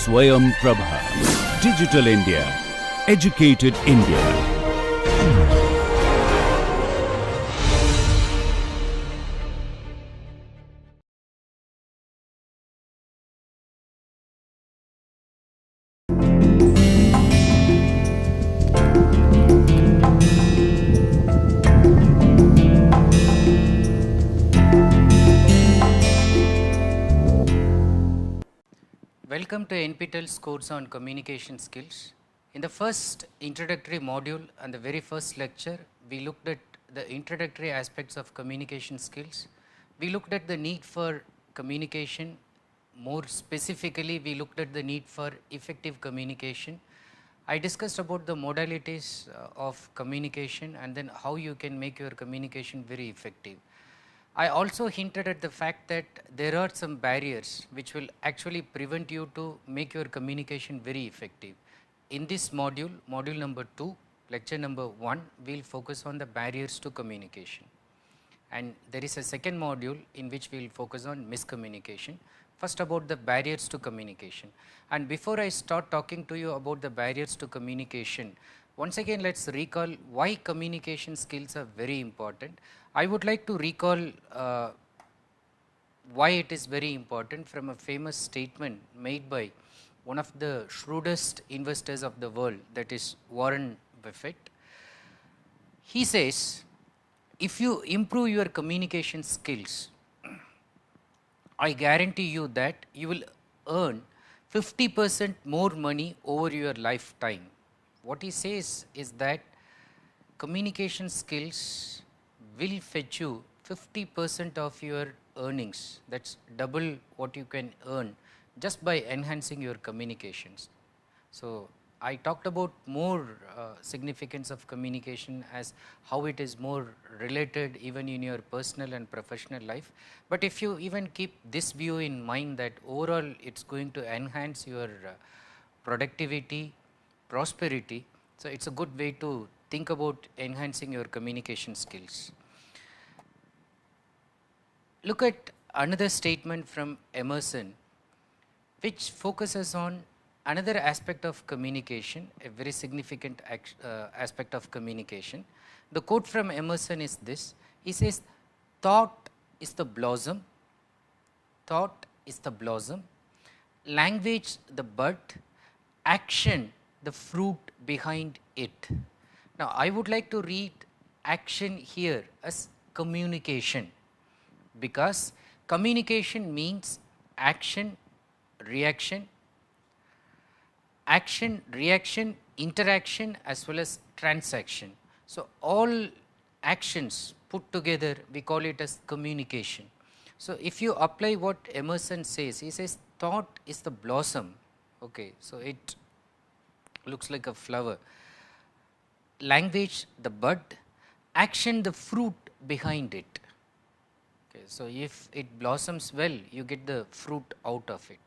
Swayam Prabha. Digital India. Educated India. Welcome to NPTEL's course on communication skills. In the first introductory module and the very first lecture, we looked at the introductory aspects of communication skills. We looked at the need for communication. More specifically, we looked at the need for effective communication. I discussed about the modalities of communication and then how you can make your communication very effective. I also hinted at the fact that there are some barriers which will actually prevent you to make your communication very effective. In this module, module number 2, lecture number 1, we will focus on the barriers to communication. And there is a second module in which we will focus on miscommunication. First about the barriers to communication. And before I start talking to you about the barriers to communication, once again let us recall why communication skills are very important. I would like to recall why it is very important from a famous statement made by one of the shrewdest investors of the world, that is Warren Buffett. He says, if you improve your communication skills, I guarantee you that you will earn 50% more money over your lifetime. What he says is that communication skills will fetch you 50% of your earnings. That's double what you can earn just by enhancing your communications. So I talked about more significance of communication as how it is more related even in your personal and professional life. But if you even keep this view in mind that overall it's going to enhance your productivity, prosperity, so it's a good way to think about enhancing your communication skills. Look at another statement from Emerson which focuses on another aspect of communication, a very significant aspect of communication. The quote from Emerson is this. He says, thought is the blossom, thought is the blossom, language the bud, action the fruit behind it. Now I would like to read action here as communication, because communication means action, reaction, interaction as well as transaction. So all actions put together we call it as communication. So if you apply what Emerson says, he says thought is the blossom, okay, so it looks like a flower, language the bud, action the fruit behind it. Okay, so if it blossoms well, you get the fruit out of it.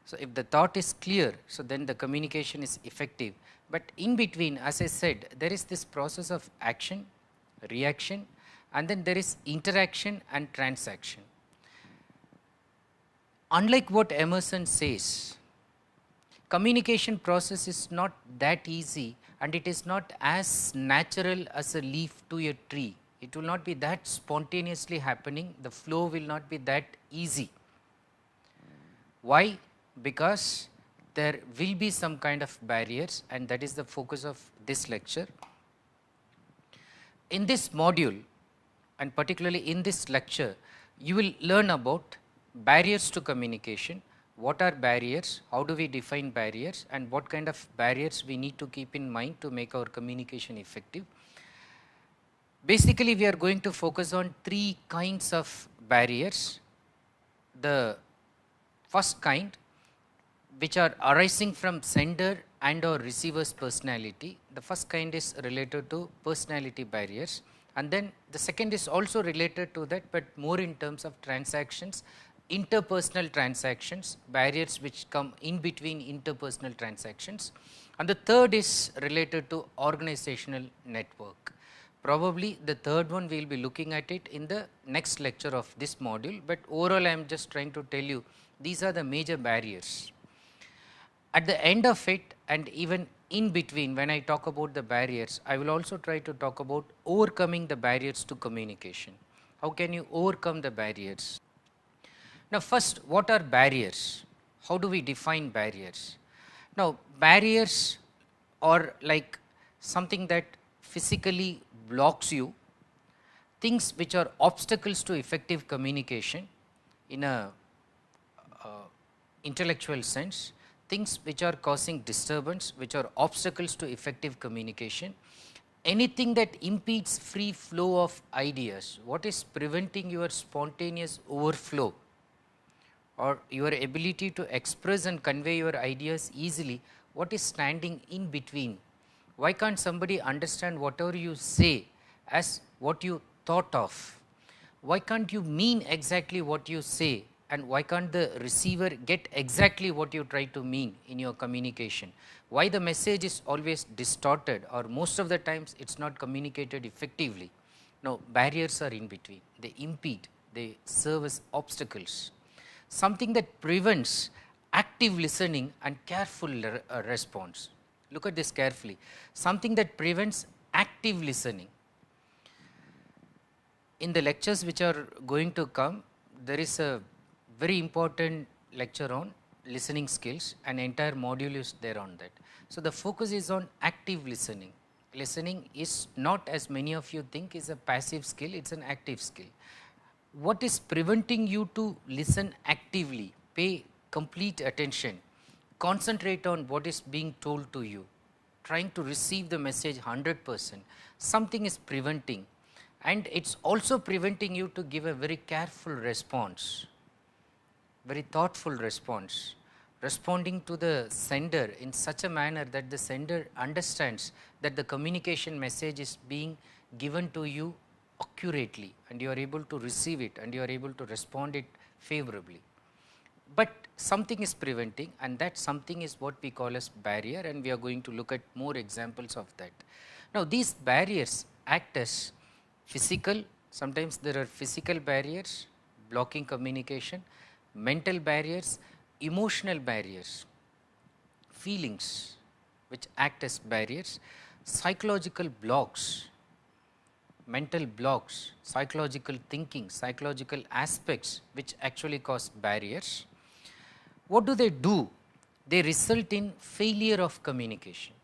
So if the thought is clear, so then the communication is effective. But in between, as I said, there is this process of action, reaction, and then there is interaction and transaction. Unlike what Emerson says, communication process is not that easy and it is not as natural as a leaf to a tree. It will not be that spontaneously happening, the flow will not be that easy. Why? Because there will be some kind of barriers, and that is the focus of this lecture. In this module and particularly in this lecture, you will learn about barriers to communication. What are barriers, how do we define barriers, and what kind of barriers we need to keep in mind to make our communication effective. Basically we are going to focus on 3 kinds of barriers. The first kind, which are arising from sender and or receiver's personality. The first kind is related to personality barriers, and then the second is also related to that, but more in terms of transactions, interpersonal transactions, barriers which come in between interpersonal transactions, and the third is related to organizational network. Probably the third one we will be looking at it in the next lecture of this module, but overall I am just trying to tell you these are the major barriers. At the end of it and even in between, when I talk about the barriers, I will also try to talk about overcoming the barriers to communication. How can you overcome the barriers? Now first, what are barriers? How do we define barriers? Now barriers are like something that physically blocks you, things which are obstacles to effective communication in a intellectual sense, things which are causing disturbance, which are obstacles to effective communication, anything that impedes free flow of ideas. What is preventing your spontaneous overflow or your ability to express and convey your ideas easily? What is standing in between? Why can't somebody understand whatever you say as what you thought of? Why can't you mean exactly what you say, and why can't the receiver get exactly what you try to mean in your communication? Why the message is always distorted, or most of the times it is not communicated effectively? Now barriers are in between, they impede, they serve as obstacles, something that prevents active listening and careful response. Look at this carefully, something that prevents active listening. In the lectures which are going to come, there is a very important lecture on listening skills, an entire module is there on that. So the focus is on active listening. Listening is not, as many of you think, is a passive skill, it is an active skill. What is preventing you to listen actively, pay complete attention, concentrate on what is being told to you, trying to receive the message 100%, something is preventing, and it is also preventing you to give a very careful response, very thoughtful response, responding to the sender in such a manner that the sender understands that the communication message is being given to you accurately and you are able to receive it and you are able to respond it favorably. But something is preventing, and that something is what we call as barrier, and we are going to look at more examples of that. Now these barriers act as physical, sometimes there are physical barriers blocking communication, mental barriers, emotional barriers, feelings which act as barriers, psychological blocks, mental blocks, psychological thinking, psychological aspects which actually cause barriers. What do? They result in failure of communication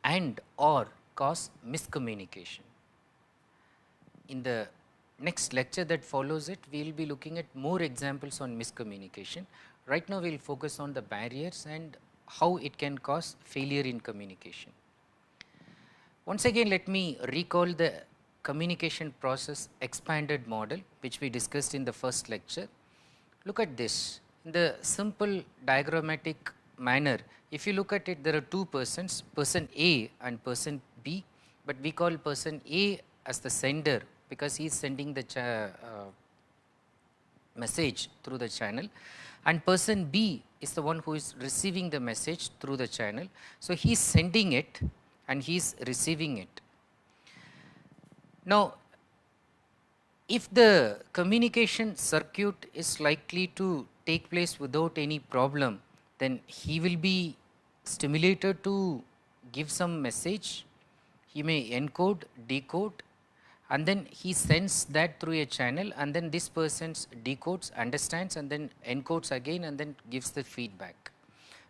and or cause miscommunication. In the next lecture that follows it, we will be looking at more examples on miscommunication. Right now we will focus on the barriers and how it can cause failure in communication. Once again, let me recall the communication process expanded model which we discussed in the first lecture. Look at this. In the simple diagrammatic manner, if you look at it, there are two persons, person A and person B, but we call person A as the sender because he is sending the message through the channel, and person B is the one who is receiving the message through the channel. So he is sending it and he is receiving it. Now if the communication circuit is likely to take place without any problem, then he will be stimulated to give some message, he may encode, decode, and then he sends that through a channel, and then this person decodes, understands, and then encodes again, and then gives the feedback.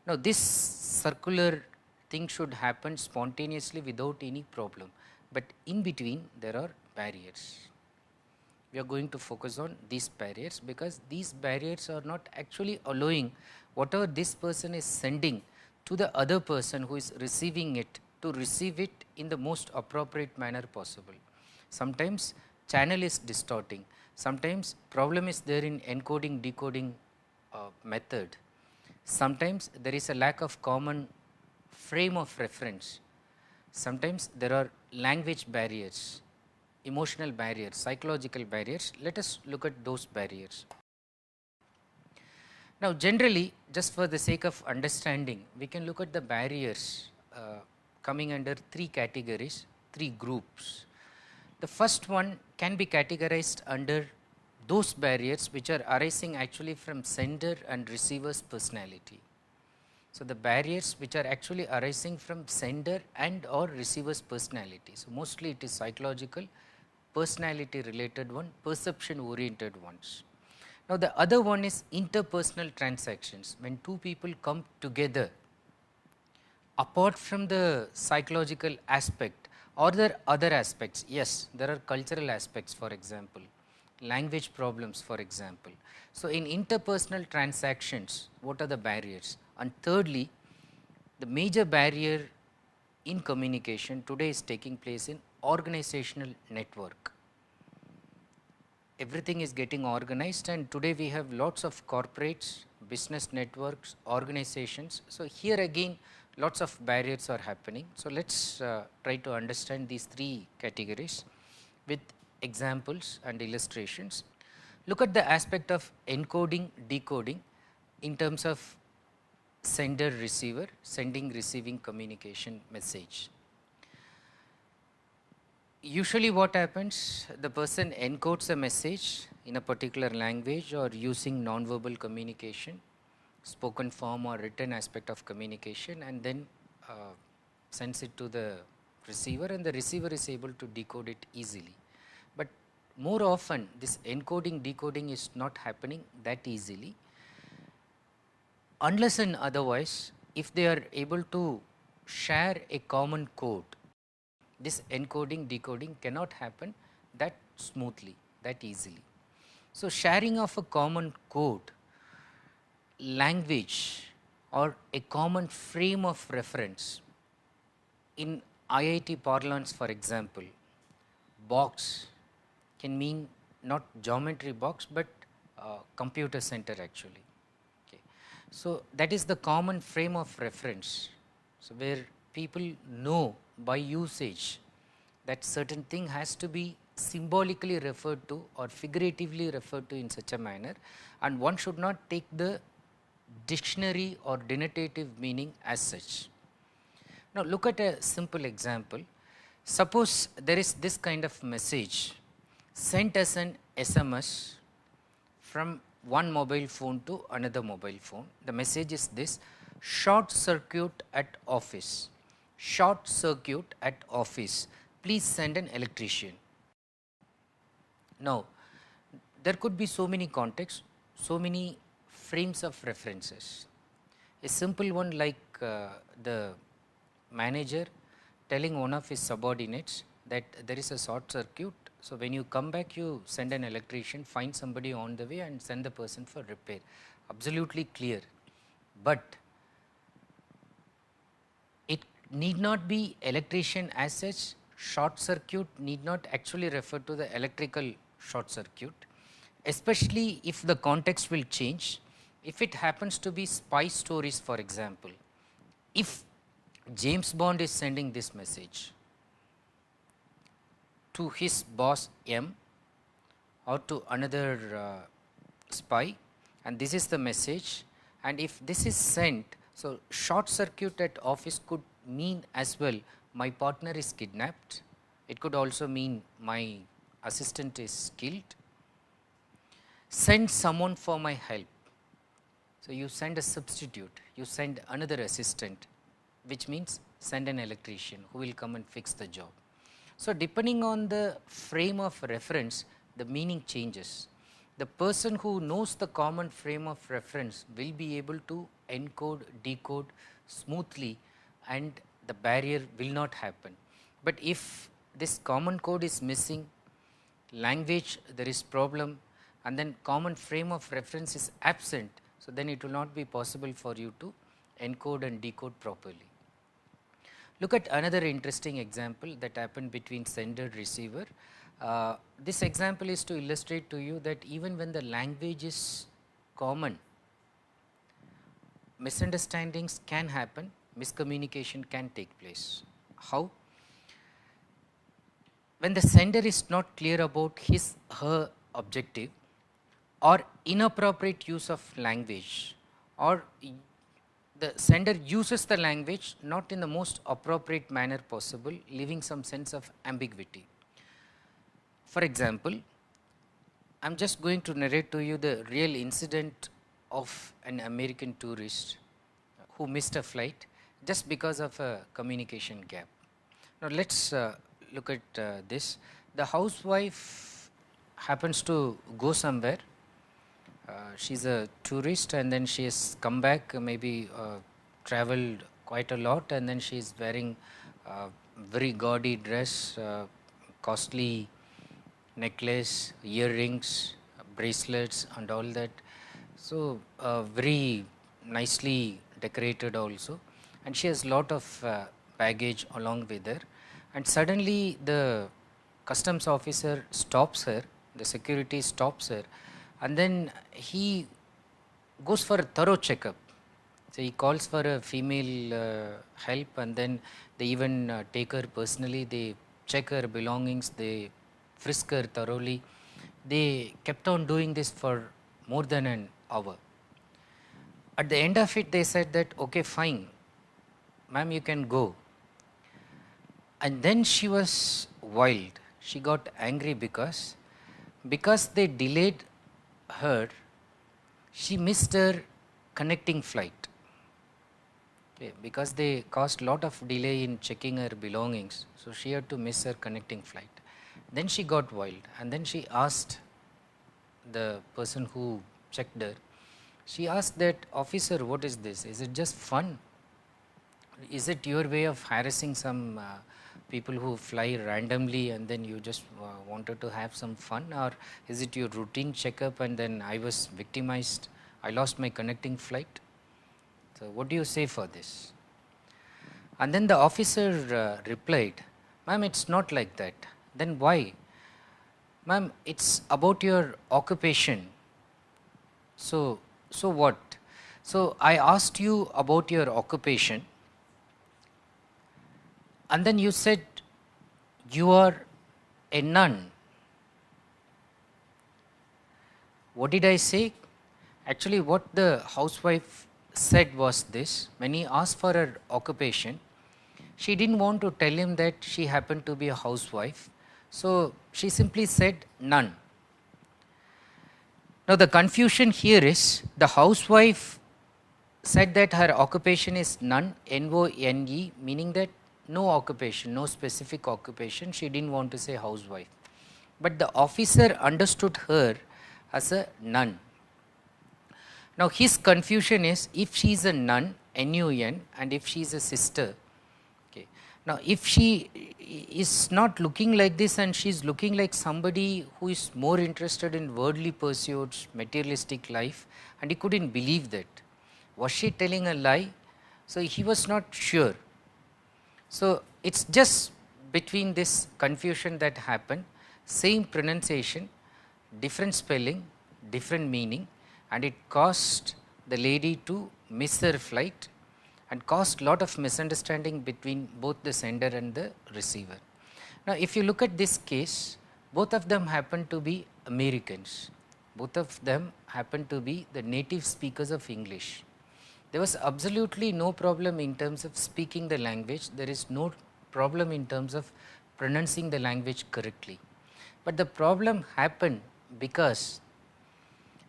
Now this circular thing should happen spontaneously without any problem, but in between there are barriers. We are going to focus on these barriers because these barriers are not actually allowing whatever this person is sending to the other person who is receiving it to receive it in the most appropriate manner possible. Sometimes channel is distorting, sometimes problem is there in encoding decoding method, sometimes there is a lack of common frame of reference, sometimes there are language barriers, emotional barriers, psychological barriers. Let us look at those barriers. Now generally, just for the sake of understanding, we can look at the barriers coming under three categories. three groups. The first one can be categorized under those barriers which are arising actually from sender and receiver's personality. So, the barriers which are actually arising from sender and or receiver's personality. So, mostly it is psychological, personality related one, perception oriented ones. Now, the other one is interpersonal transactions. When two people come together, apart from the psychological aspect, are there other aspects? Yes, there are cultural aspects, for example, language problems, for example. So, in interpersonal transactions, what are the barriers? And thirdly, the major barrier in communication today is taking place in organizational network. Everything is getting organized, and today we have lots of corporates, business networks, organizations. So, here again lots of barriers are happening. So, let us try to understand these three categories with examples and illustrations. Look at the aspect of encoding, decoding in terms of sender receiver, sending receiving communication message. Usually what happens, the person encodes a message in a particular language or using non-verbal communication, spoken form or written aspect of communication, and then sends it to the receiver, and the receiver is able to decode it easily. But more often this encoding decoding is not happening that easily, unless and otherwise if they are able to share a common code. This encoding decoding cannot happen that smoothly, that easily. So, sharing of a common code, language or a common frame of reference, in IIT parlance for example, box can mean not geometry box, but computer center actually. Okay. So, that is the common frame of reference. So, where people know by usage that certain thing has to be symbolically referred to or figuratively referred to in such a manner, and one should not take the dictionary or denotative meaning as such. Now, look at a simple example. Suppose there is this kind of message sent as an SMS from one mobile phone to another mobile phone. The message is this: short circuit at office, short circuit at office, please send an electrician. Now, there could be so many contexts, so many frames of references. A simple one like the manager telling one of his subordinates that there is a short circuit. So, when you come back, you send an electrician, find somebody on the way and send the person for repair. Absolutely clear. But it need not be electrician as such. Short circuit need not actually refer to the electrical short circuit, especially if the context will change. If it happens to be spy stories, for example, if James Bond is sending this message to his boss M or to another spy, and this is the message, and if this is sent, so short circuit at office could mean as well my partner is kidnapped. It could also mean my assistant is killed. Send someone for my help. So, you send a substitute, you send another assistant, which means send an electrician who will come and fix the job. So, depending on the frame of reference, the meaning changes. The person who knows the common frame of reference will be able to encode, decode smoothly, and the barrier will not happen. But if this common code is missing, language there is problem, and then common frame of reference is absent, so then it will not be possible for you to encode and decode properly. Look at another interesting example that happened between sender receiver. This example is to illustrate to you that even when the language is common, misunderstandings can happen, miscommunication can take place. How? When the sender is not clear about his her objective, or inappropriate use of language, or the sender uses the language not in the most appropriate manner possible, leaving some sense of ambiguity. For example, I am just going to narrate to you the real incident of an American tourist who missed a flight just because of a communication gap. Now, let us look at this. The housewife happens to go somewhere. She is a tourist, and then she has come back, maybe traveled quite a lot, and then she is wearing very gaudy dress, costly necklace, earrings, bracelets and all that. So, very nicely decorated also, and she has lot of baggage along with her, and suddenly the customs officer stops her, the security stops her, and then he goes for a thorough checkup. So, he calls for a female help, and then they even take her personally, they check her belongings, they frisk her thoroughly. They kept on doing this for more than an hour. At the end of it, they said that, okay, fine, ma'am, you can go. And then she was wild. She got angry because they delayed her, she missed her connecting flight. Okay, because they caused lot of delay in checking her belongings, so she had to miss her connecting flight. Then she got wild, and then she asked the person who checked her, she asked that, officer, what is this? Is it just fun? Is it your way of harassing some people who fly randomly, and then you just wanted to have some fun, or is it your routine checkup and then I was victimized, I lost my connecting flight? So, what do you say for this? And then the officer replied, ma'am, it is not like that. Then why? Ma'am, it is about your occupation. So what? So, I asked you about your occupation, and then you said you are a nun. What did I say? Actually, what the housewife said was this: when he asked for her occupation, she didn't want to tell him that she happened to be a housewife, so she simply said nun. Now, the confusion here is, the housewife said that her occupation is nun, N-O-N-E, meaning that no occupation, no specific occupation, she didn't want to say housewife. But the officer understood her as a nun. Now, his confusion is, if she is a nun, N-U-N, and if she is a sister. Okay. Now, if she is not looking like this and she is looking like somebody who is more interested in worldly pursuits, materialistic life, and he couldn't believe that. Was she telling a lie? So, he was not sure. So, it is just between this confusion that happened, same pronunciation, different spelling, different meaning, and it caused the lady to miss her flight and caused lot of misunderstanding between both the sender and the receiver. Now, if you look at this case, both of them happen to be Americans. Both of them happen to be the native speakers of English. There was absolutely no problem in terms of speaking the language. There is no problem in terms of pronouncing the language correctly. But the problem happened because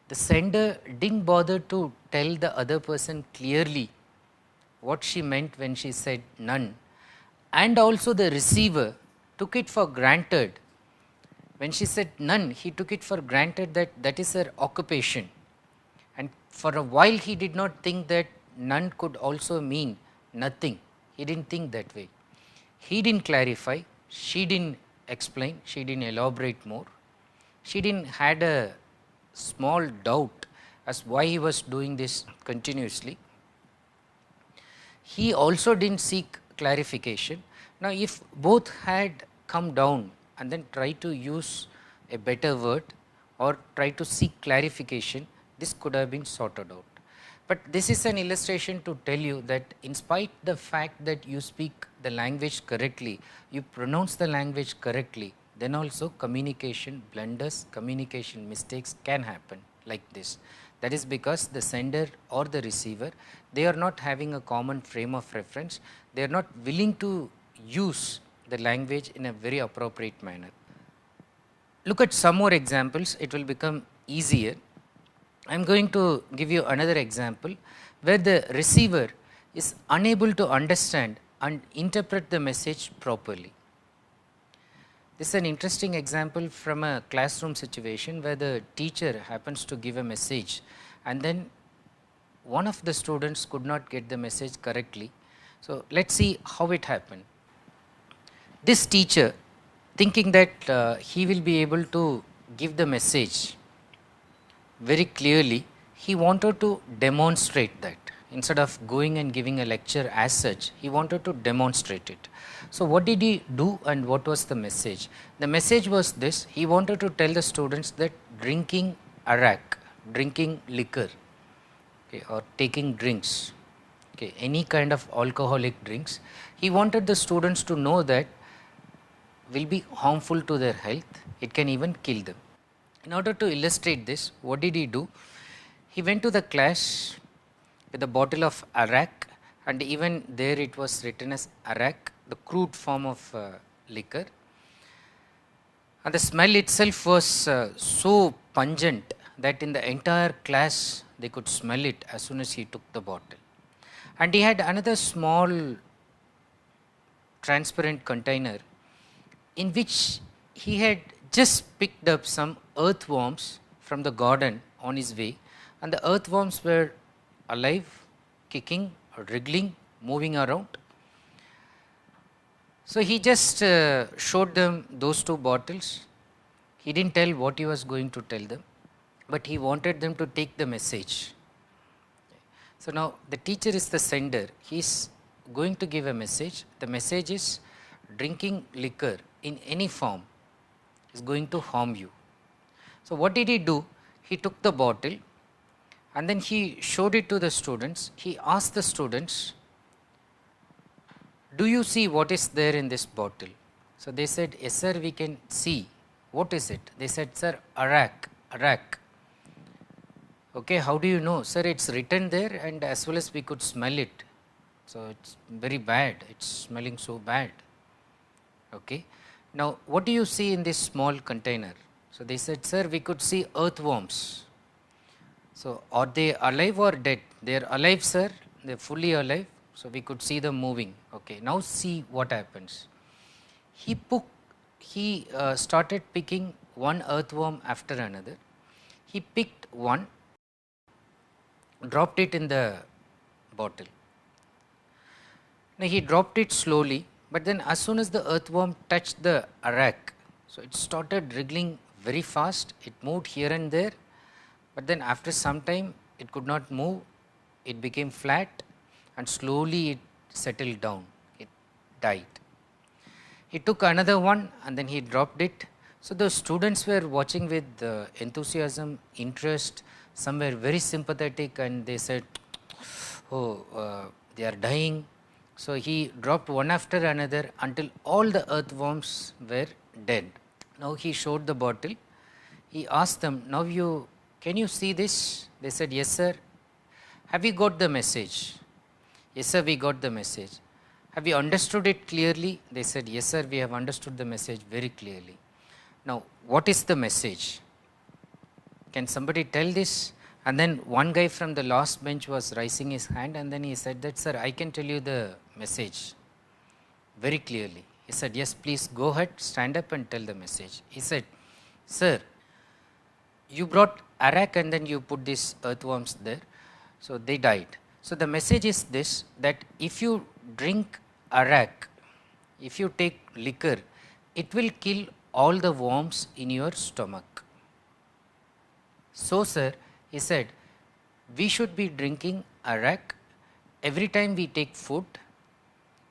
the sender didn't bother to tell the other person clearly what she meant when she said nun, and also the receiver took it for granted. When she said nun, he took it for granted that that is her occupation, and for a while he did not think that nun could also mean nothing. He didn't think that way. He didn't clarify, she didn't explain, she didn't elaborate more. She didn't had a small doubt as why he was doing this continuously. He also didn't seek clarification. Now, if both had come down and then try to use a better word or try to seek clarification, this could have been sorted out. But this is an illustration to tell you that in spite the fact that you speak the language correctly, you pronounce the language correctly, then also communication blunders, communication mistakes can happen like this. That is because the sender or the receiver, they are not having a common frame of reference, they are not willing to use the language in a very appropriate manner. Look at some more examples, it will become easier. I am going to give you another example where the receiver is unable to understand and interpret the message properly. This is an interesting example from a classroom situation where the teacher happens to give a message and then one of the students could not get the message correctly. So, let us see how it happened. This teacher, thinking that he will be able to give the message very clearly, he wanted to demonstrate that. Instead of going and giving a lecture as such, he wanted to demonstrate it. So, what did he do and what was the message? The message was this: he wanted to tell the students that drinking arak, drinking liquor, okay, or taking drinks, okay, any kind of alcoholic drinks, he wanted the students to know that will be harmful to their health, it can even kill them. In order to illustrate this, what did he do? He went to the class with a bottle of arak, and even there it was written as arak, the crude form of liquor, and the smell itself was so pungent that in the entire class they could smell it as soon as he took the bottle. And he had another small transparent container in which he had just picked up some earthworms from the garden on his way, and the earthworms were alive, kicking, wriggling, moving around. So, he just showed them those two bottles. He did not tell what he was going to tell them, but he wanted them to take the message. So, now the teacher is the sender, he is going to give a message. The message is drinking liquor in any form is going to harm you. So, what did he do? He took the bottle and then he showed it to the students. He asked the students, do you see what is there in this bottle? So, they said, yes sir, we can see. What is it? They said, sir, arak, arak. Okay, how do you know? Sir, it is written there and as well as we could smell it. So, it is very bad, it is smelling so bad. Okay. Now, what do you see in this small container? So, they said, sir, we could see earthworms. So, are they alive or dead? They are alive, sir, they are fully alive. So, we could see them moving. Okay. Now, see what happens. He started picking one earthworm after another. He picked one, dropped it in the bottle. Now, he dropped it slowly, but then as soon as the earthworm touched the arak, so it started wriggling very fast, it moved here and there, but then after some time it could not move, it became flat and slowly it settled down, it died. He took another one and then he dropped it. So, the students were watching with enthusiasm, interest, some were very sympathetic and they said, oh, they are dying. So, he dropped one after another until all the earthworms were dead. Now, he showed the bottle, he asked them, now can you see this? They said, yes sir. Have you got the message? Yes sir, we got the message. Have you understood it clearly? They said, yes sir, we have understood the message very clearly. Now, what is the message? Can somebody tell this? And then one guy from the last bench was raising his hand and then he said that, sir, I can tell you the message very clearly. He said, yes, please go ahead, stand up and tell the message. He said, sir, you brought arak and then you put these earthworms there, so they died. So, the message is this, that if you drink arak, if you take liquor, it will kill all the worms in your stomach. So, sir, he said, we should be drinking arak every time we take food,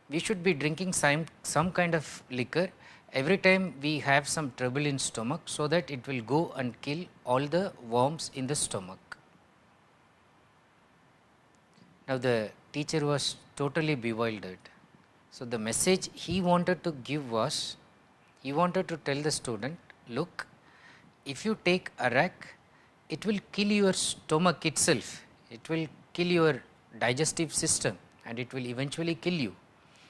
we should be drinking some kind of liquor every time we have some trouble in stomach, so that it will go and kill all the worms in the stomach. Now, the teacher was totally bewildered. So, the message he wanted to give was, He wanted to tell the student, look, if you take arak, it will kill your stomach itself, it will kill your digestive system and it will eventually kill you.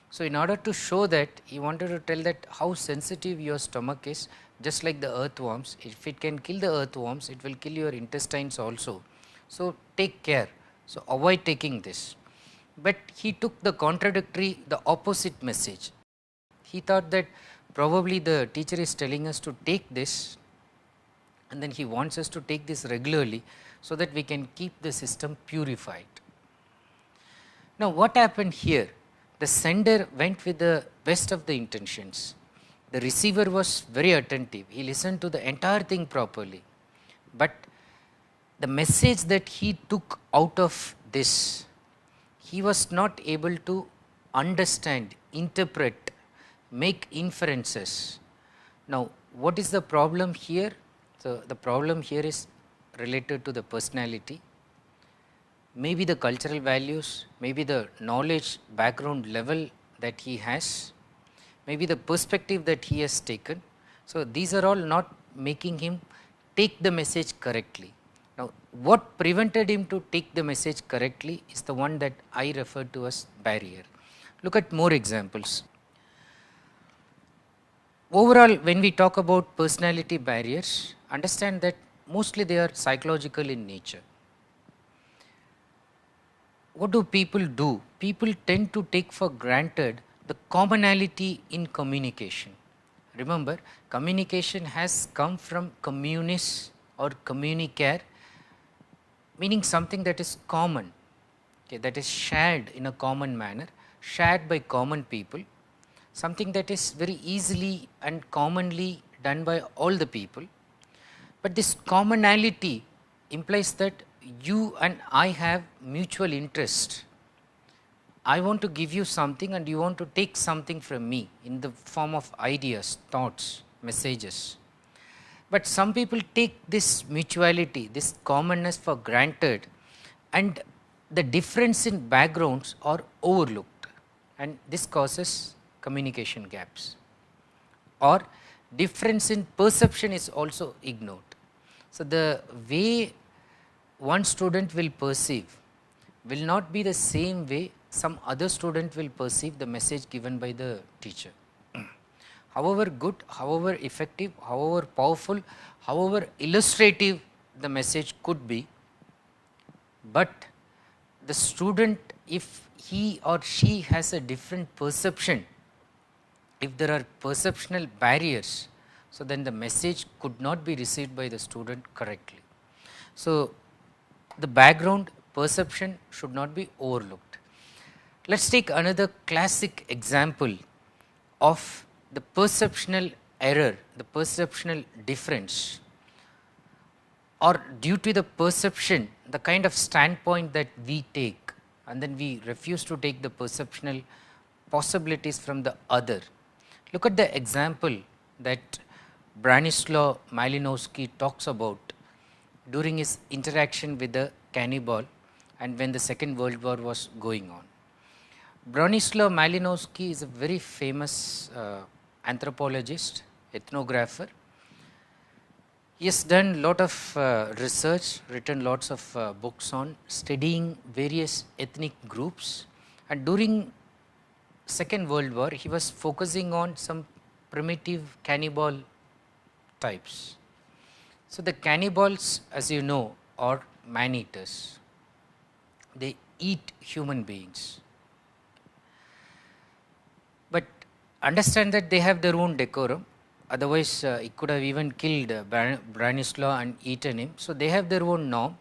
So, in order to show that, he wanted to tell that how sensitive your stomach is, just like the earthworms. If it can kill the earthworms, it will kill your intestines also. So, take care. So, avoid taking this. But he took the contradictory, the opposite message. He thought that probably the teacher is telling us to take this, and then he wants us to take this regularly so that we can keep the system purified. Now, what happened here? The sender went with the best of the intentions. The receiver was very attentive. He listened to the entire thing properly. But the message that he took out of this, he was not able to understand, interpret, make inferences. Now, what is the problem here? So, the problem here is related to the personality, maybe the cultural values, maybe the knowledge background level that he has, maybe the perspective that he has taken. So, these are all not making him take the message correctly. Now, what prevented him to take the message correctly is the one that I referred to as barrier. Look at more examples. Overall, when we talk about personality barriers, understand that mostly they are psychological in nature. What do? People tend to take for granted the commonality in communication. Remember, communication has come from communis or communicare, meaning something that is common, okay, that is shared in a common manner, shared by common people, something that is very easily and commonly done by all the people. But this commonality implies that you and I have mutual interest. I want to give you something and you want to take something from me in the form of ideas, thoughts, messages. But some people take this mutuality, this commonness for granted, and the difference in backgrounds are overlooked, and this causes communication gaps, or difference in perception is also ignored. So, the way one student will perceive will not be the same way some other student will perceive the message given by the teacher. However good, however effective, however powerful, however illustrative the message could be, but the student, if he or she has a different perception, if there are perceptional barriers, so then the message could not be received by the student correctly. So, the background perception should not be overlooked. Let us take another classic example of the perceptional error, the perceptional difference, or due to the perception, the kind of standpoint that we take, and then we refuse to take the perceptional possibilities from the other. Look at the example that Branislaw Malinowski talks about during his interaction with the cannibal and when the Second World War was going on. Bronislaw Malinowski is a very famous anthropologist, ethnographer. He has done lot of research, written lots of books on studying various ethnic groups, and during Second World War he was focusing on some primitive cannibal types. So, the cannibals, as you know, are man-eaters. They eat human beings. But understand that they have their own decorum, otherwise he could have even killed Branislaw and eaten him. So, they have their own norm.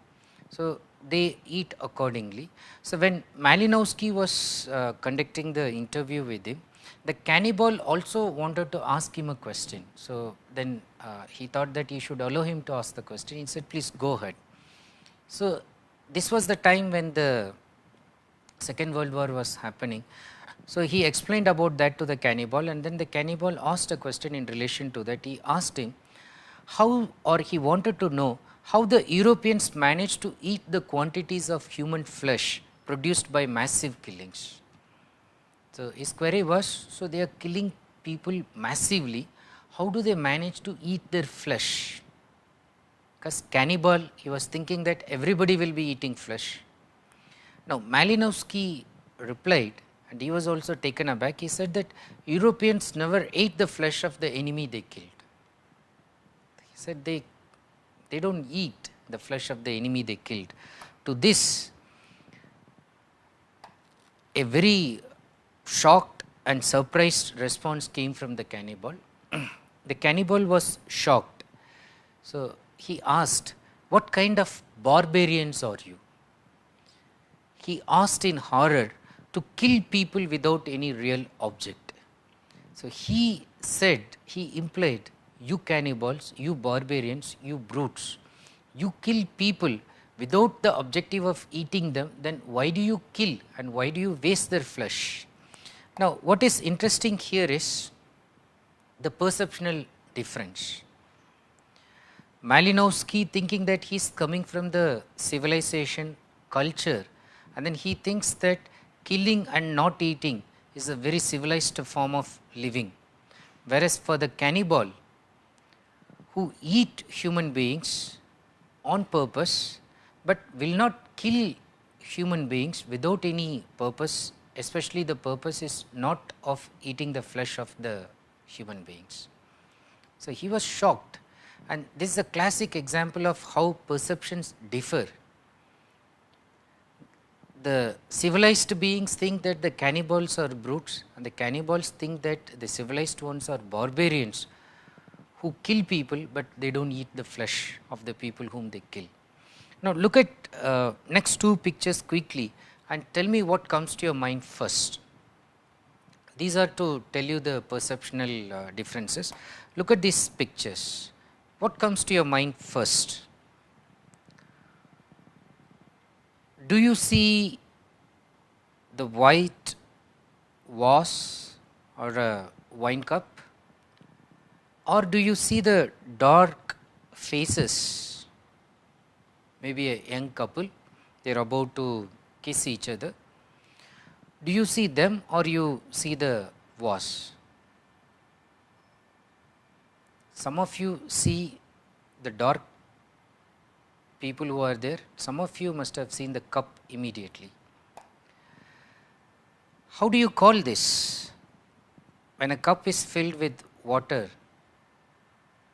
So, they eat accordingly. So, when Malinowski was conducting the interview with him, the cannibal also wanted to ask him a question. So, then he thought that he should allow him to ask the question. He said, please go ahead. So, this was the time when the Second World War was happening. So, he explained about that to the cannibal, and then the cannibal asked a question in relation to that. He asked him how, or he wanted to know how the Europeans managed to eat the quantities of human flesh produced by massive killings. So, his query was, so they are killing people massively, how do they manage to eat their flesh? Because cannibal, he was thinking that everybody will be eating flesh. Now, Malinowski replied, and he was also taken aback. He said that Europeans never ate the flesh of the enemy they killed. He said they don't eat the flesh of the enemy they killed. To this, a very shocked and surprised response came from the cannibal. The cannibal was shocked. So he asked, "What kind of barbarians are you?" He asked in horror to kill people without any real object. So he said, he implied, "You cannibals, you barbarians, you brutes, you kill people without the objective of eating them, then why do you kill and why do you waste their flesh?" Now, what is interesting here is the perceptual difference. Malinowski, thinking that he is coming from the civilization culture, and then he thinks that killing and not eating is a very civilized form of living. Whereas for the cannibal, who eat human beings on purpose, but will not kill human beings without any purpose, especially the purpose is not of eating the flesh of the human beings. So he was shocked, and this is a classic example of how perceptions differ. The civilized beings think that the cannibals are brutes, and the cannibals think that the civilized ones are barbarians who kill people, but they don't eat the flesh of the people whom they kill. Now look at next two pictures quickly and tell me what comes to your mind first. These are to tell you the perceptual differences. Look at these pictures. What comes to your mind first? Do you see the white vase or a wine cup, or do you see the dark faces, maybe a young couple, they are about to kiss each other? Do you see them or you see the vase? Some of you see the dark people who are there. Some of you must have seen the cup immediately. How do you call this? When a cup is filled with water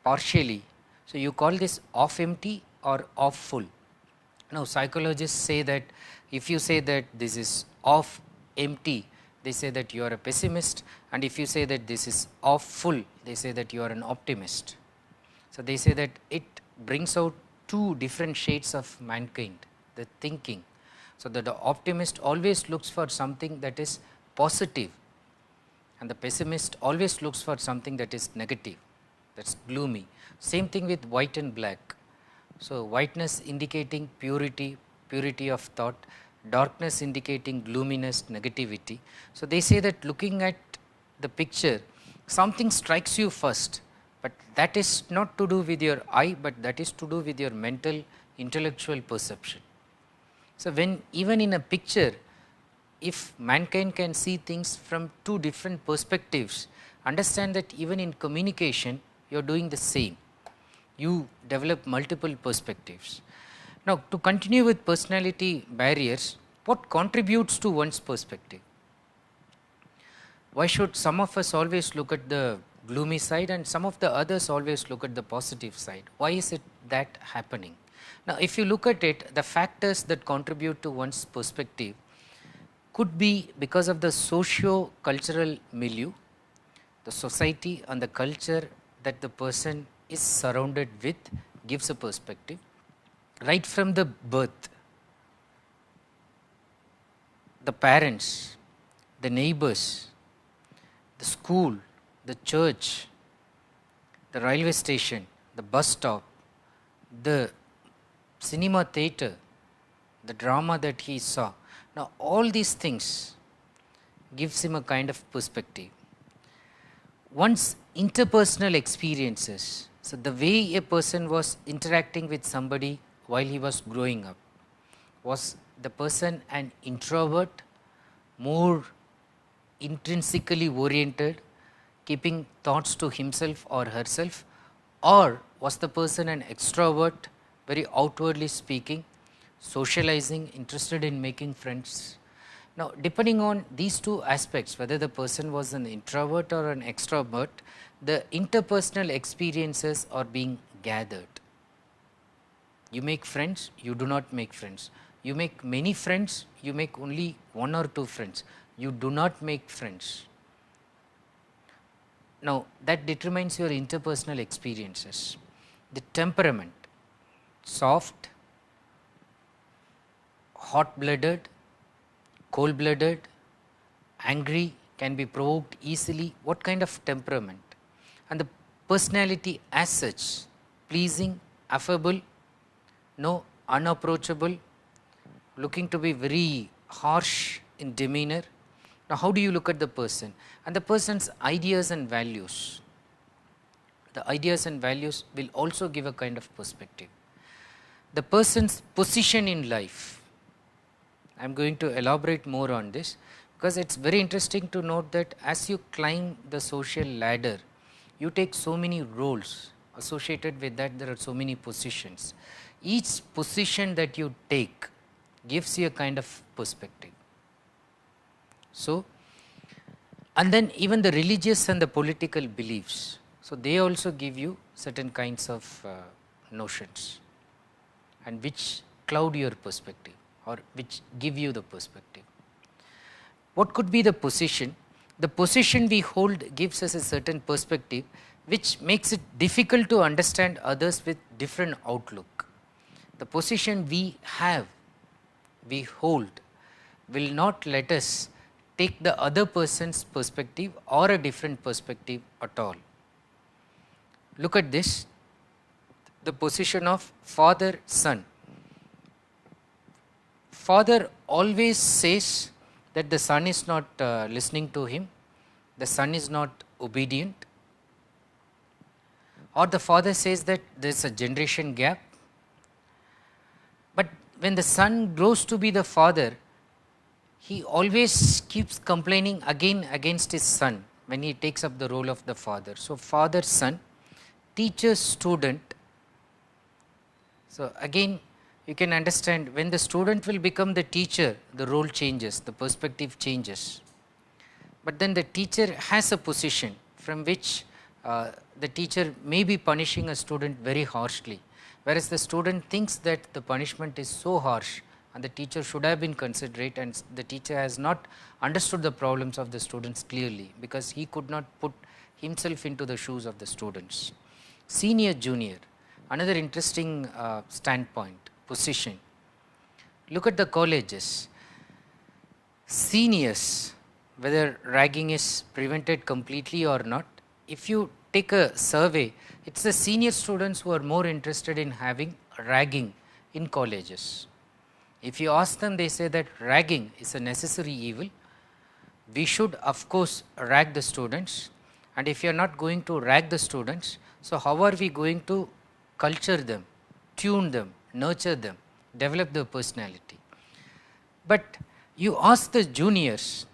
partially, so you call this half empty or half full. Now psychologists say that if you say that this is half empty, they say that you are a pessimist, and if you say that this is half full, they say that you are an optimist. So they say that it brings out two different shades of mankind, the thinking. So that the optimist always looks for something that is positive, and the pessimist always looks for something that is negative, that's gloomy. Same thing with white and black. So whiteness indicating purity, purity of thought, darkness indicating gloominess, negativity. So they say that looking at the picture, something strikes you first, but that is not to do with your eye, but that is to do with your mental, intellectual perception. So when even in a picture, if mankind can see things from two different perspectives, understand that even in communication, you are doing the same. You develop multiple perspectives. Now to continue with personality barriers, what contributes to one's perspective? Why should some of us always look at the gloomy side and some of the others always look at the positive side? Why is it that happening? Now if you look at it, the factors that contribute to one's perspective could be because of the socio-cultural milieu, the society and the culture that the person is surrounded with gives a perspective. Right from the birth, the parents, the neighbors, the school, the church, the railway station, the bus stop, the cinema theatre, the drama that he saw. Now all these things gives him a kind of perspective. One's interpersonal experiences, so the way a person was interacting with somebody while he was growing up, was the person an introvert, more intrinsically oriented, keeping thoughts to himself or herself, or was the person an extrovert, very outwardly speaking, socializing, interested in making friends? Now, depending on these two aspects, whether the person was an introvert or an extrovert, the interpersonal experiences are being gathered. You make friends, you do not make friends. You make many friends, you make only one or two friends. You do not make friends. Now, that determines your interpersonal experiences. The temperament, soft, hot-blooded, cold-blooded, angry, can be provoked easily. What kind of temperament? And the personality as such, pleasing, affable, no, unapproachable, looking to be very harsh in demeanor. Now, how do you look at the person? And the person's ideas and values. The ideas and values will also give a kind of perspective. The person's position in life. I am going to elaborate more on this, because it is very interesting to note that as you climb the social ladder, you take so many roles associated with that. There are so many positions. Each position that you take gives you a kind of perspective. So, and then even the religious and the political beliefs, so they also give you certain kinds of notions, and which cloud your perspective or which give you the perspective. What could be the position? The position we hold gives us a certain perspective, which makes it difficult to understand others with different outlook. The position we have, we hold, will not let us take the other person's perspective or a different perspective at all. Look at this, the position of father, son. Father always says that the son is not listening to him, the son is not obedient, or the father says that there is a generation gap. But when the son grows to be the father, he always keeps complaining again against his son when he takes up the role of the father. So, father, son, teacher, student. So, again you can understand, when the student will become the teacher, the role changes, the perspective changes. But then the teacher has a position from which the teacher may be punishing a student very harshly, whereas the student thinks that the punishment is so harsh and the teacher should have been considerate, and the teacher has not understood the problems of the students clearly, because he could not put himself into the shoes of the students. Senior, junior, another interesting standpoint, position. Look at the colleges. Seniors, whether ragging is prevented completely or not, if you take a survey, it is the senior students who are more interested in having ragging in colleges. If you ask them, they say that ragging is a necessary evil. We should of course rag the students, and if you are not going to rag the students, so how are we going to culture them, tune them, nurture them, develop their personality? But you ask the juniors,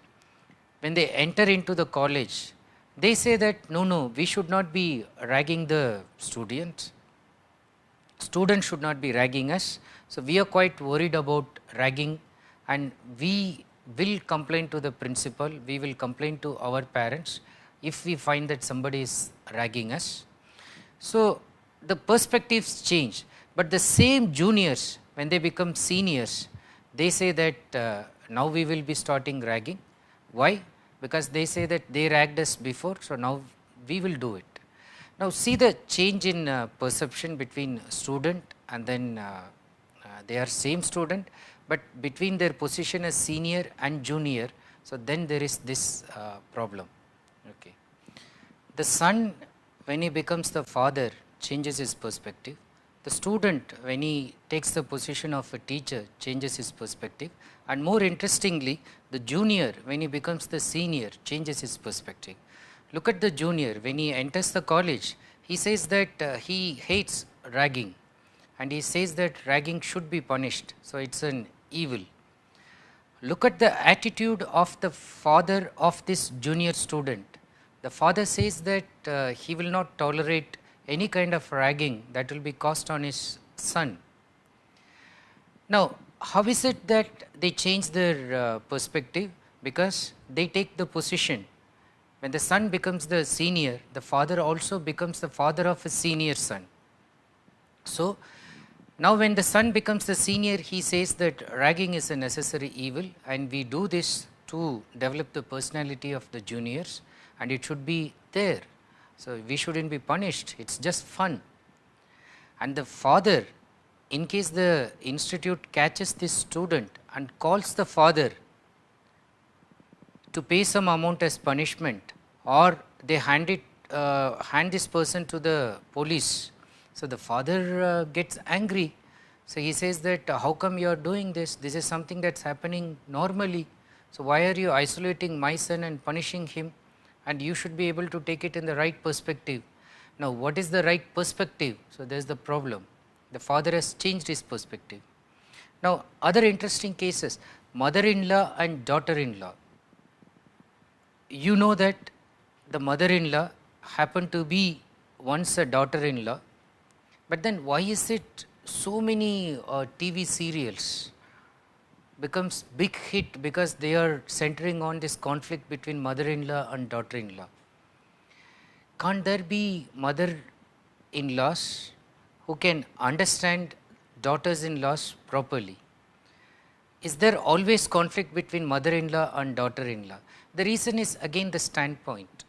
when they enter into the college, they say that no, we should not be ragging the students should not be ragging us. So, we are quite worried about ragging, and we will complain to the principal, we will complain to our parents if we find that somebody is ragging us. So, the perspectives change, but the same juniors, when they become seniors, they say that now we will be starting ragging. Why? Because they say that they ragged us before, so now we will do it. Now, see the change in perception between student and then they are same student, but between their position as senior and junior, so then there is this problem. Okay. The son, when he becomes the father, changes his perspective. The student, when he takes the position of a teacher, changes his perspective, and more interestingly, the junior, when he becomes the senior, changes his perspective. Look at the junior, when he enters the college, he says that he hates ragging, and he says that ragging should be punished, so it is an evil. Look at the attitude of the father of this junior student The father says that he will not tolerate any kind of ragging that will be cast on his son. Now, how is it that they change their perspective? Because they take the position. When the son becomes the senior, the father also becomes the father of a senior son. So, now when the son becomes the senior, he says that ragging is a necessary evil and we do this to develop the personality of the juniors and it should be there. So, we shouldn't be punished, it is just fun. And the father, in case the institute catches this student and calls the father to pay some amount as punishment, or they hand this person to the police. So, the father gets angry. So, he says that how come you are doing this? This is something that is happening normally. So, why are you isolating my son and punishing him? And you should be able to take it in the right perspective. Now, what is the right perspective? So, there is the problem. The father has changed his perspective. Now, other interesting cases, mother-in-law and daughter-in-law. You know that the mother-in-law happened to be once a daughter-in-law, but then why is it so many TV serials becomes big hit because they are centering on this conflict between mother-in-law and daughter-in-law? Can't there be mother-in-laws who can understand daughters-in-laws properly? Is there always conflict between mother-in-law and daughter-in-law? The reason is again the standpoint.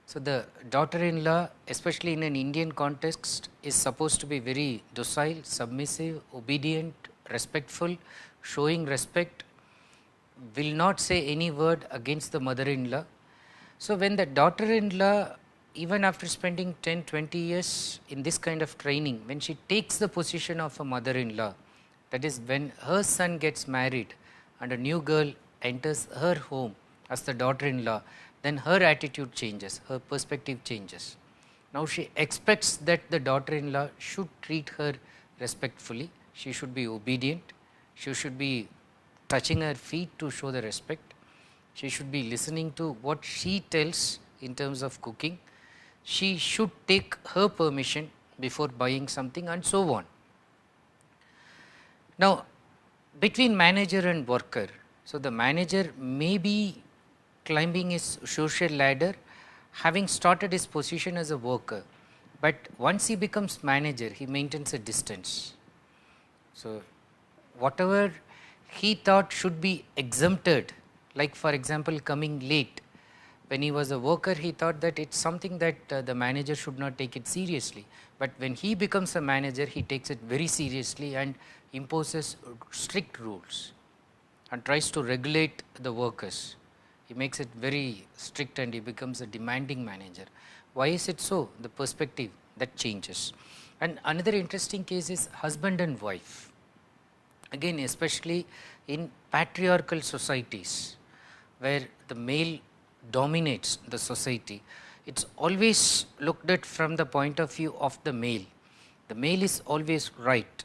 So, the daughter-in-law, especially in an Indian context, is supposed to be very docile, submissive, obedient, respectful, showing respect, will not say any word against the mother-in-law. So, when the daughter-in-law, even after spending 10-20 years in this kind of training, when she takes the position of a mother-in-law, that is when her son gets married and a new girl enters her home as the daughter-in-law, then her attitude changes, her perspective changes. Now, she expects that the daughter-in-law should treat her respectfully, she should be obedient, she should be touching her feet to show the respect, she should be listening to what she tells in terms of cooking, she should take her permission before buying something and so on. Now, between manager and worker, so the manager may be climbing his social ladder having started his position as a worker, but once he becomes manager, he maintains a distance. So, whatever he thought should be exempted, like for example coming late, when he was a worker he thought that it is something that the manager should not take it seriously, but when he becomes a manager he takes it very seriously and imposes strict rules and tries to regulate the workers. He makes it very strict and he becomes a demanding manager. Why is it so? The perspective that changes. And another interesting case is husband and wife. Again, especially in patriarchal societies where the male dominates the society, it is always looked at from the point of view of the male. The male is always right,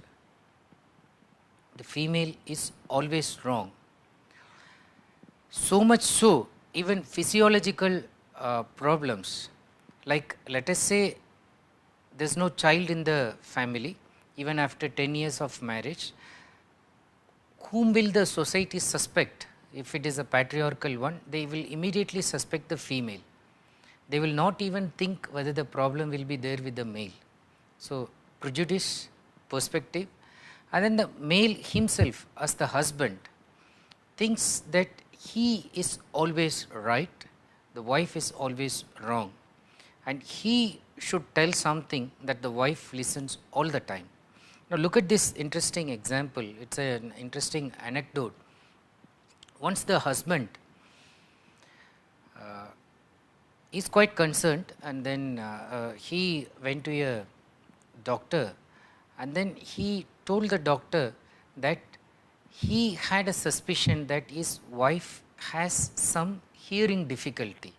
the female is always wrong. So much so, even physiological problems, like let us say there is no child in the family even after 10 years of marriage, whom will the society suspect? If it is a patriarchal one, they will immediately suspect the female. They will not even think whether the problem will be there with the male. So, prejudice, perspective, and then the male himself as the husband thinks that he is always right, the wife is always wrong, and he should tell something that the wife listens all the time. Now, look at this interesting example, it is an interesting anecdote. Once the husband is quite concerned and then he went to a doctor and then he told the doctor that he had a suspicion that his wife has some hearing difficulty.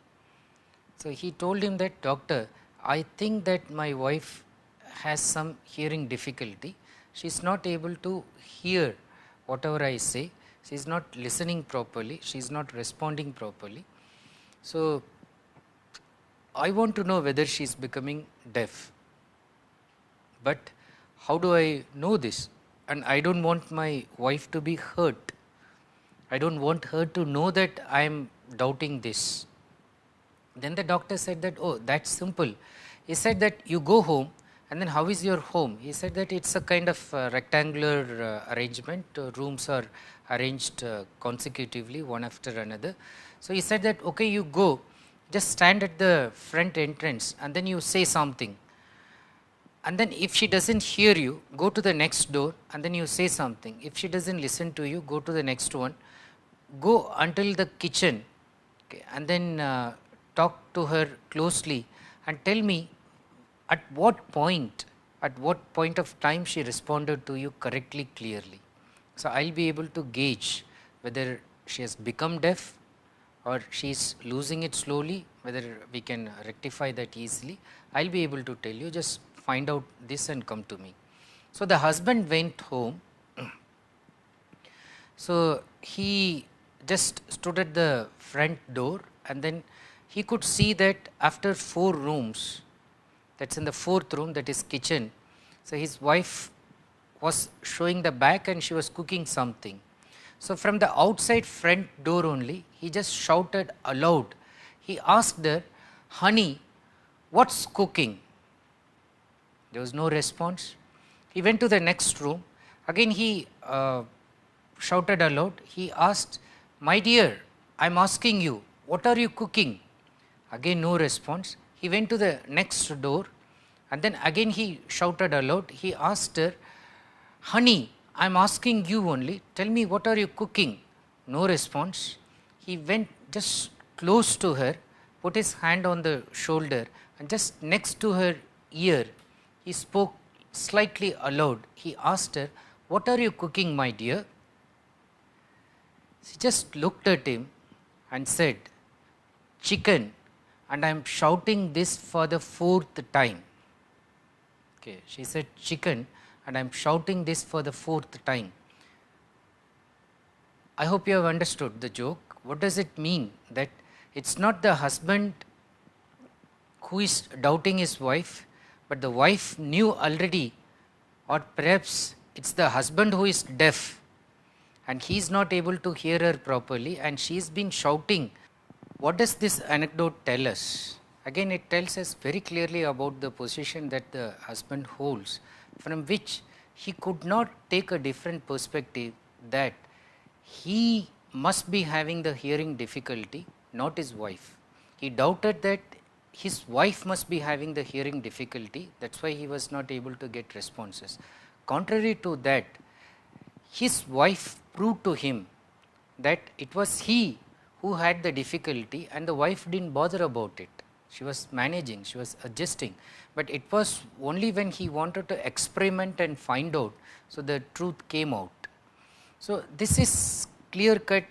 So, he told him that, doctor, I think that my wife has some hearing difficulty, she is not able to hear whatever I say, she is not listening properly, she is not responding properly. So, I want to know whether she is becoming deaf. But how do I know this? And I don't want my wife to be hurt. I don't want her to know that I am doubting this. Then the doctor said that, oh, that's simple. He said that you go home, and then how is your home? He said that it's a kind of rectangular arrangement. Rooms are arranged consecutively, one after another. So he said that, okay, you go, just stand at the front entrance, and then you say something. And then if she doesn't hear you, go to the next door, and then you say something. If she doesn't listen to you, go to the next one. Go until the kitchen, okay, and then talk to her closely and tell me at what point of time she responded to you correctly, clearly. So I'll be able to gauge whether she has become deaf or she is losing it slowly, whether we can rectify that easily. I'll be able to tell you, just find out this and come to me. So the husband went home. So he just stood at the front door, and then he could see that after 4 rooms, that's in the 4th room, that is kitchen. So his wife was showing the back and she was cooking something. So from the outside front door only, he just shouted aloud. He asked her, honey, what's cooking? There was no response. He went to the next room. Again he shouted aloud. He asked, my dear, I'm asking you, what are you cooking? Again no response. He went to the next door, and then again he shouted aloud. He asked her, honey, I'm asking you only, tell me what are you cooking? No response. He went just close to her, put his hand on the shoulder, and just next to her ear, he spoke slightly aloud. He asked her, what are you cooking, my dear? She just looked at him and said, chicken, and I am shouting this for the 4th time. Okay, she said chicken, and I am shouting this for the 4th time. I hope you have understood the joke. What does it mean? That it's not the husband who is doubting his wife, but the wife knew already, or perhaps it's the husband who is deaf and he is not able to hear her properly, and she has been shouting. What does this anecdote tell us? Again, it tells us very clearly about the position that the husband holds, from which he could not take a different perspective, that he must be having the hearing difficulty, not his wife. He doubted that his wife must be having the hearing difficulty, that's why he was not able to get responses. Contrary to that, his wife proved to him that it was he who had the difficulty, and the wife didn't bother about it. She was managing, she was adjusting, but it was only when he wanted to experiment and find out, so the truth came out. So this is clear-cut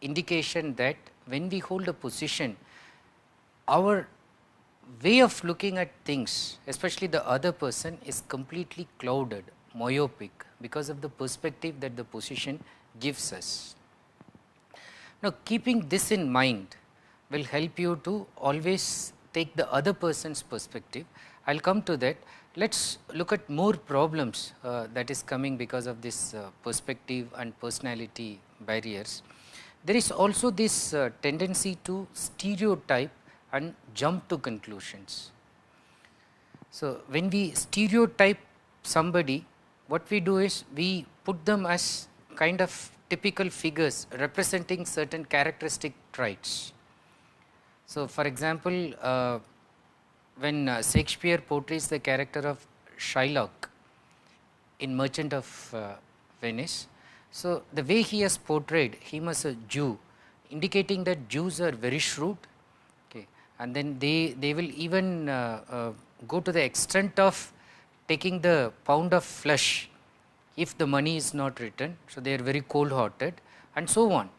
indication that when we hold a position, our way of looking at things, especially the other person, is completely clouded, myopic, because of the perspective that the position gives us. Now, keeping this in mind will help you to always take the other person's perspective. I will come to that. Let us look at more problems that is coming because of this perspective and personality barriers. There is also this tendency to stereotype and jump to conclusions. So, when we stereotype somebody, what we do is we put them as kind of typical figures representing certain characteristic traits. So, for example, when Shakespeare portrays the character of Shylock in Merchant of Venice, so the way he has portrayed him as a Jew, indicating that Jews are very shrewd, okay, and then they will even go to the extent of taking the pound of flesh if the money is not returned. So they are very cold hearted, and so on.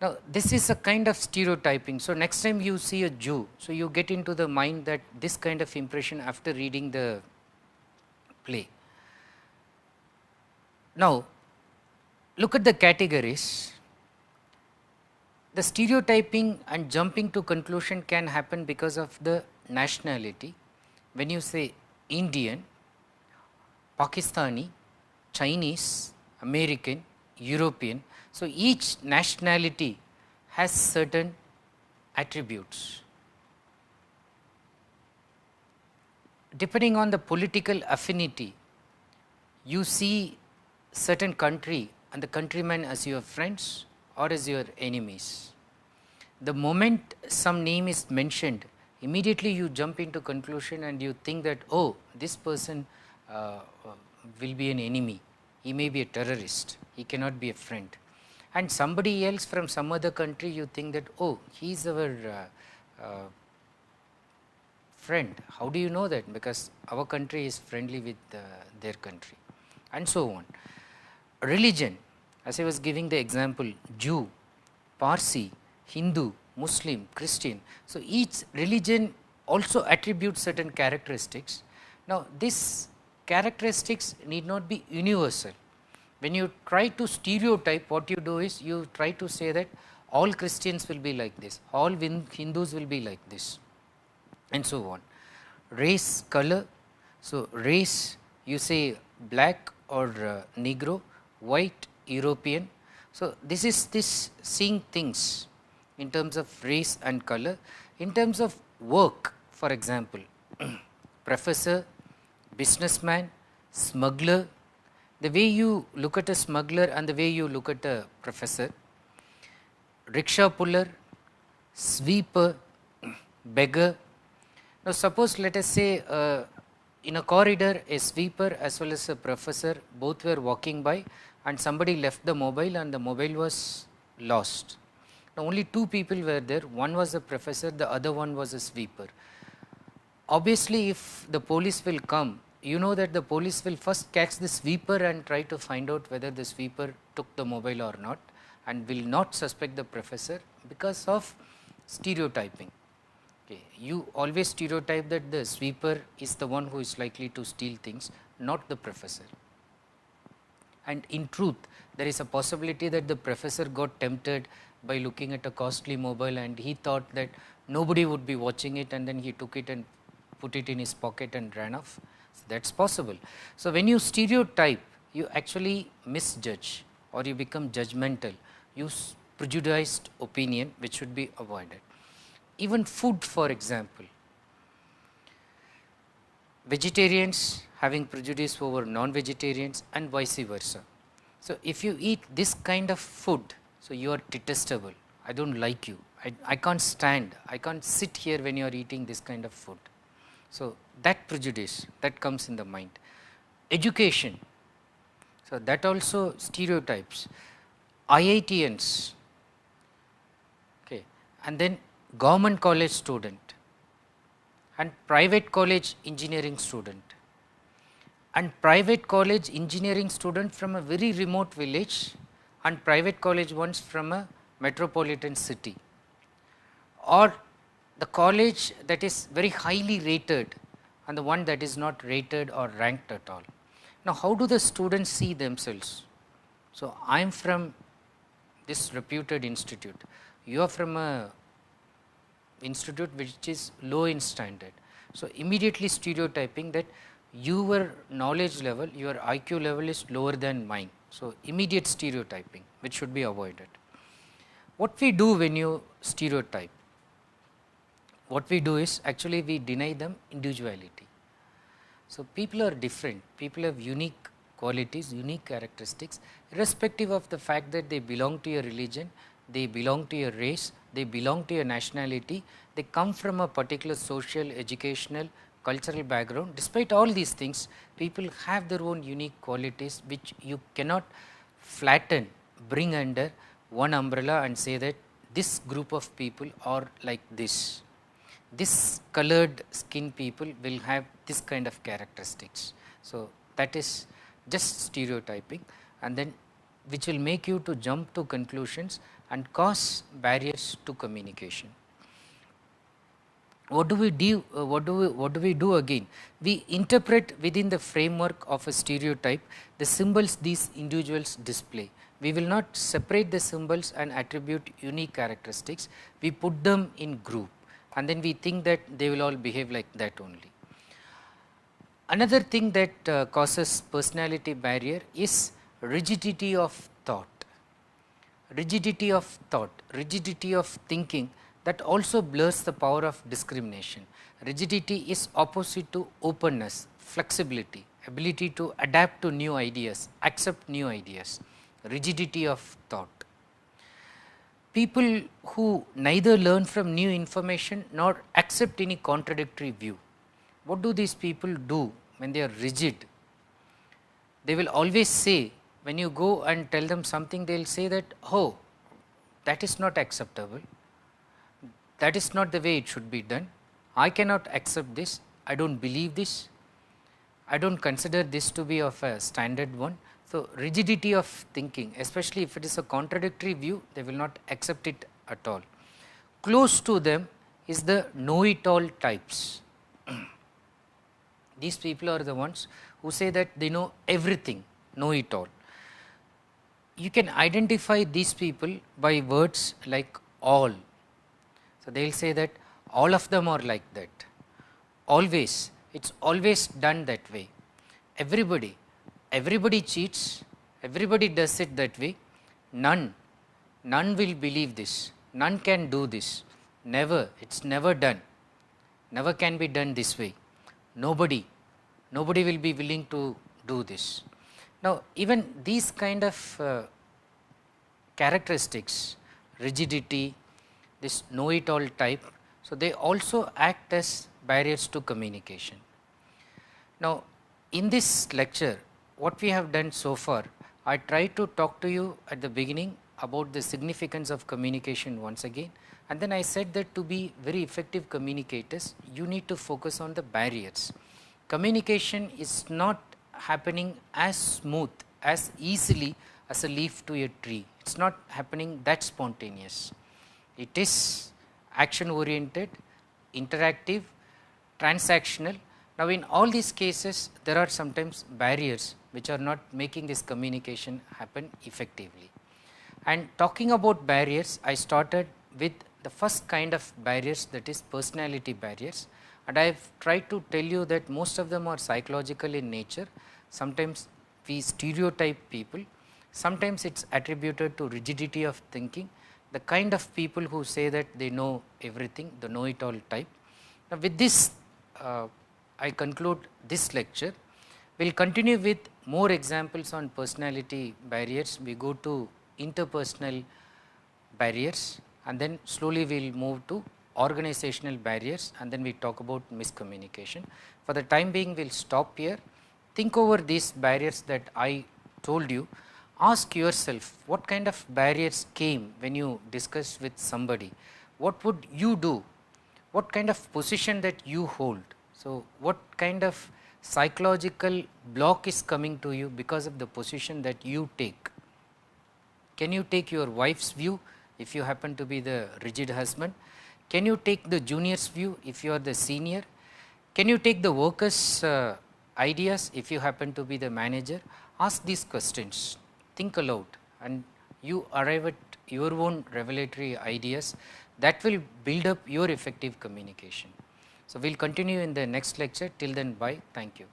Now this is a kind of stereotyping. So next time you see a Jew, so you get into the mind that this kind of impression after reading the play. Now look at the categories. The stereotyping and jumping to conclusion can happen because of the nationality. When you say Indian, Pakistani, Chinese, American, European, so each nationality has certain attributes. Depending on the political affinity, you see certain country and the countrymen as your friends or as your enemies. The moment some name is mentioned, immediately you jump into conclusion and you think that, oh, this person will be an enemy, he may be a terrorist, he cannot be a friend. And somebody else from some other country, you think that, oh, he is our friend. How do you know that? Because our country is friendly with their country, and so on. Religion, as I was giving the example, Jew, Parsi, Hindu, Muslim, Christian. So each religion also attributes certain characteristics. Now these characteristics need not be universal. When you try to stereotype, what you do is you try to say that all Christians will be like this, all Hindus will be like this, and so on. Race, color. So race, you say black or Negro, white, European. So this is this seeing things in terms of race and color. In terms of work, for example, professor, businessman, smuggler. The way you look at a smuggler and the way you look at a professor, rickshaw puller, sweeper, beggar. Now suppose, let us say in a corridor, a sweeper as well as a professor both were walking by, and somebody left the mobile and the mobile was lost. Now only two people were there, one was a professor, the other one was a sweeper. Obviously if the police will come, you know that the police will first catch the sweeper and try to find out whether the sweeper took the mobile or not, and will not suspect the professor because of stereotyping. Okay. You always stereotype that the sweeper is the one who is likely to steal things, not the professor. And in truth, there is a possibility that the professor got tempted by looking at a costly mobile and he thought that nobody would be watching it, and then he took it and put it in his pocket and ran off. So that's possible. So when you stereotype, you actually misjudge or you become judgmental, you prejudiced opinion which should be avoided. Even food, for example, vegetarians having prejudice over non-vegetarians and vice versa. So if you eat this kind of food, so you are detestable, I don't like you, I can't stand, I can't sit here when you are eating this kind of food. So that prejudice that comes in the mind. Education, so that also stereotypes. IITians, okay, and then government college student and private college engineering student, and private college engineering student from a very remote village and private college ones from a metropolitan city, or the college that is very highly rated and the one that is not rated or ranked at all. Now how do the students see themselves? So I am from this reputed institute, you are from a institute which is low in standard. So immediately stereotyping that your knowledge level, your IQ level is lower than mine. So immediate stereotyping which should be avoided. What we do when you stereotype? What we do is actually we deny them individuality. So people are different, people have unique qualities, unique characteristics, irrespective of the fact that they belong to your religion, they belong to your race, they belong to your nationality, they come from a particular social, educational, cultural background. Despite all these things, people have their own unique qualities which you cannot flatten, bring under one umbrella and say that this group of people are like this. This colored skin people will have this kind of characteristics. So that is just stereotyping, and then which will make you to jump to conclusions and cause barriers to communication. what do we do? What do we do again? We interpret within the framework of a stereotype the symbols these individuals display. We will not separate the symbols and attribute unique characteristics. We put them in group, and then we think that they will all behave like that only. Another thing that causes personality barrier is rigidity of thought. Rigidity of thought, rigidity of thinking, that also blurs the power of discrimination. Rigidity is opposite to openness, flexibility, ability to adapt to new ideas, accept new ideas. Rigidity of thought. People who neither learn from new information nor accept any contradictory view. What do these people do when they are rigid? They will always say, when you go and tell them something, they will say that, oh, that is not acceptable, that is not the way it should be done, I cannot accept this, I do not believe this, I do not consider this to be of a standard one. So, rigidity of thinking, especially if it is a contradictory view, they will not accept it at all. Close to them is the know-it-all types. These people are the ones who say that they know everything, know it all. You can identify these people by words like all. So, they will say that all of them are like that, always, it is always done that way, everybody cheats, everybody does it that way, none will believe this, none can do this, never, it is never done, never can be done this way, nobody will be willing to do this. Now, even these kind of characteristics, rigidity, this know-it-all type, so they also act as barriers to communication. Now, in this lecture, what we have done so far, I tried to talk to you at the beginning about the significance of communication once again, and then I said that to be very effective communicators, you need to focus on the barriers. Communication is not happening as smooth, as easily as a leaf to a tree. It is not happening that spontaneous. It is action oriented, interactive, transactional. Now, in all these cases, there are sometimes barriers which are not making this communication happen effectively. And talking about barriers, I started with the first kind of barriers, that is personality barriers. And I have tried to tell you that most of them are psychological in nature. Sometimes we stereotype people, sometimes it is attributed to rigidity of thinking, the kind of people who say that they know everything, the know-it-all type. Now, with this, I conclude this lecture. We will continue with more examples on personality barriers. We go to interpersonal barriers, and then slowly we will move to organizational barriers, and then we talk about miscommunication. For the time being, we will stop here. Think over these barriers that I told you. Ask yourself, what kind of barriers came when you discussed with somebody? What would you do? What kind of position that you hold? So, what kind of psychological block is coming to you because of the position that you take? Can you take your wife's view if you happen to be the rigid husband? Can you take the junior's view if you are the senior? Can you take the workers' ideas if you happen to be the manager? Ask these questions, think aloud, and you arrive at your own revelatory ideas that will build up your effective communication. So, we will continue in the next lecture. Till then, bye. Thank you.